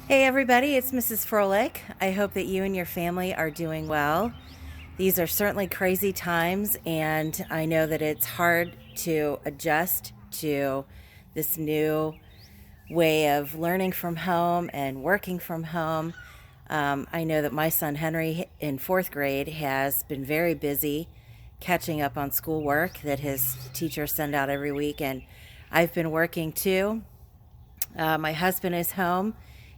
Hey everybody, it's Mrs. Froehlich. I hope that you and your family are doing well. These are certainly crazy times, and I know that it's hard to adjust to this new way of learning from home and working from home. I know that my son Henry in fourth grade has been very busy catching up on schoolwork that his teachers send out every week, and I've been working too. My husband is home.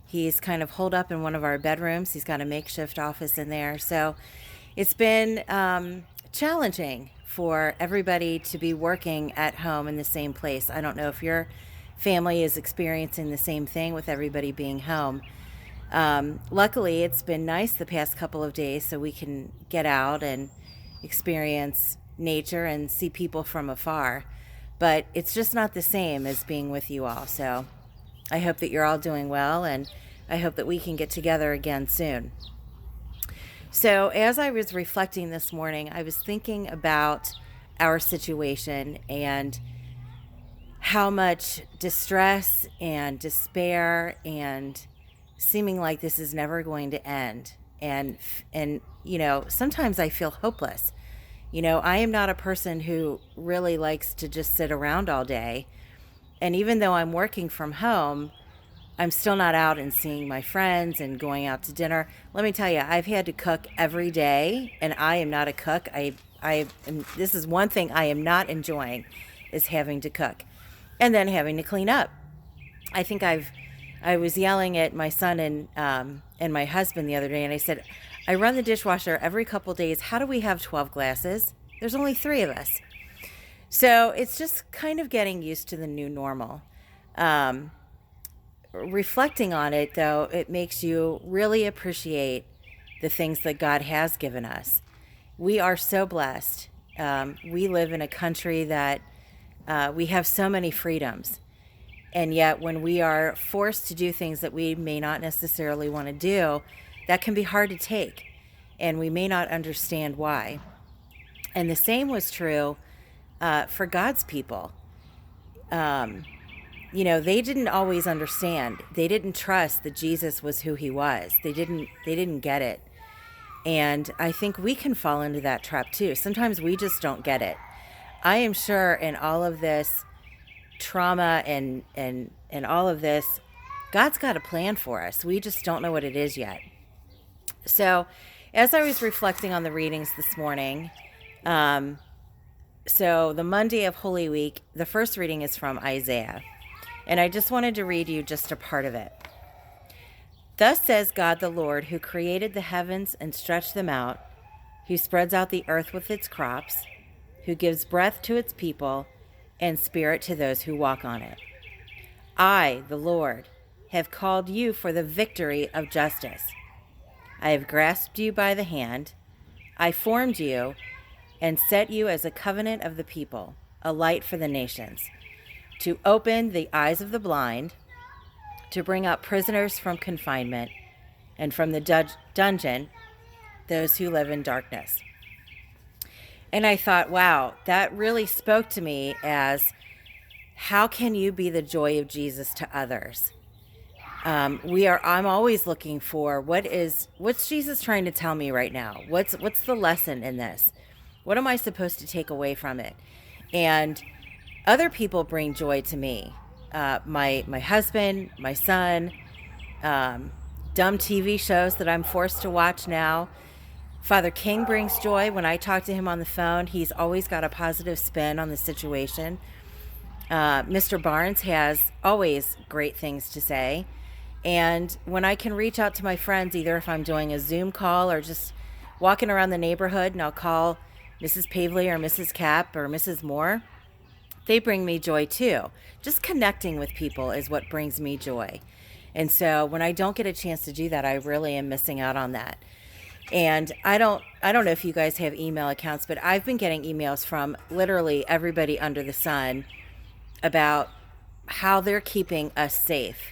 He's kind of holed up in one of our bedrooms. He's got a makeshift office in there. So it's been challenging for everybody to be working at home in the same place. I don't know if your family is experiencing the same thing with everybody being home. Luckily, it's been nice the past couple of days so we can get out and experience nature and see people from afar. But it's just not the same as being with you all. So I hope that you're all doing well, and I hope that we can get together again soon. So, as I was reflecting this morning, I was thinking about our situation and how much distress and despair and seeming like this is never going to end. And sometimes I feel hopeless. I am not a person who really likes to just sit around all day. And even though I'm working from home, I'm still not out and seeing my friends and going out to dinner. Let me tell you, I've had to cook every day, and I am not a cook. This is one thing I am not enjoying, is having to cook and then having to clean up. I think I was yelling at my son and my husband the other day, and I said, I run the dishwasher every couple days. How do we have 12 glasses? There's only 3 of us. So it's just kind of getting used to the new normal. Reflecting on it, though, it makes you really appreciate the things that God has given us. We are so blessed. We live in a country that we have so many freedoms. And yet, when we are forced to do things that we may not necessarily want to do, that can be hard to take. And we may not understand why. And the same was true for God's people. They didn't always understand. They didn't trust that Jesus was who he was. They didn't get it. And I think we can fall into that trap too. Sometimes we just don't get it. I am sure in all of this trauma and all of this, God's got a plan for us. We just don't know what it is yet. So, as I was reflecting on the readings this morning, so the Monday of Holy Week, the first reading is from Isaiah. And I just wanted to read you just a part of it. Thus says God the Lord, who created the heavens and stretched them out, who spreads out the earth with its crops, who gives breath to its people and spirit to those who walk on it. I, the Lord, have called you for the victory of justice. I have grasped you by the hand. I formed you and set you as a covenant of the people, a light for the nations, to open the eyes of the blind, to bring out prisoners from confinement, and from the dungeon, those who live in darkness. And I thought, wow, that really spoke to me as, how can you be the joy of Jesus to others? I'm always looking for what's Jesus trying to tell me right now? What's the lesson in this? What am I supposed to take away from it? And other people bring joy to me. My husband, my son, dumb TV shows that I'm forced to watch now. Father King brings joy. When I talk to him on the phone, he's always got a positive spin on the situation. Mr. Barnes has always great things to say. And when I can reach out to my friends, either if I'm doing a Zoom call or just walking around the neighborhood, and I'll call Mrs. Pavley or Mrs. Cap or Mrs. Moore, they bring me joy too. Just connecting with people is what brings me joy. And so when I don't get a chance to do that, I really am missing out on that. And I don't know if you guys have email accounts, but I've been getting emails from literally everybody under the sun about how they're keeping us safe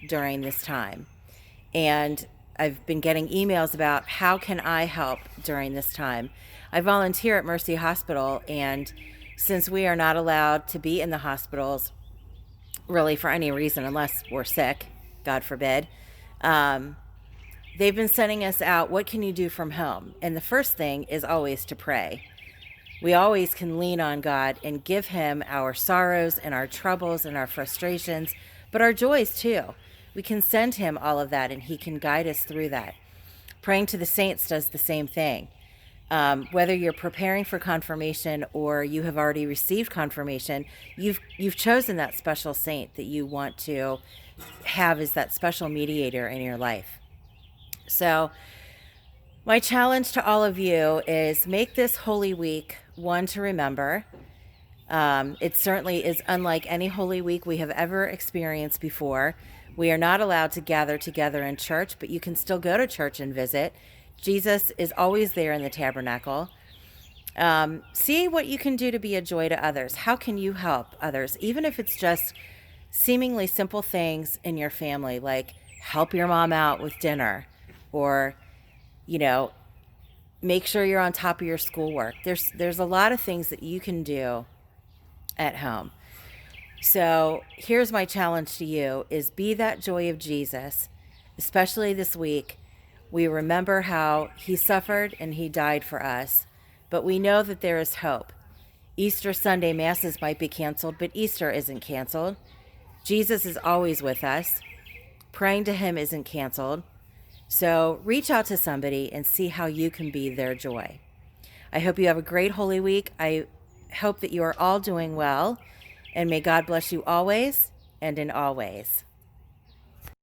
during this time. And I've been getting emails about how can I help during this time. I volunteer at Mercy Hospital, and since we are not allowed to be in the hospitals really for any reason unless we're sick, God forbid, They've been sending us out, what can you do from home? And the first thing is always to pray. We always can lean on God and give him our sorrows and our troubles and our frustrations, but our joys too. We can send him all of that and he can guide us through that. Praying to the saints does the same thing. Whether you're preparing for confirmation or you have already received confirmation, you've chosen that special saint that you want to have as that special mediator in your life. So my challenge to all of you is make this Holy Week one to remember. It certainly is unlike any Holy Week we have ever experienced before. We are not allowed to gather together in church, but you can still go to church and visit. Jesus is always there in the tabernacle. See what you can do to be a joy to others. How can you help others? Even if it's just seemingly simple things in your family, like help your mom out with dinner or, make sure you're on top of your schoolwork. There's a lot of things that you can do at home. So here's my challenge to you is be that joy of Jesus, especially this week. We remember how he suffered and he died for us, but we know that there is hope. Easter Sunday masses might be canceled, but Easter isn't canceled. Jesus is always with us. Praying to him isn't canceled. So reach out to somebody and see how you can be their joy. I hope you have a great Holy Week. I hope that you are all doing well, and may God bless you always and in all ways.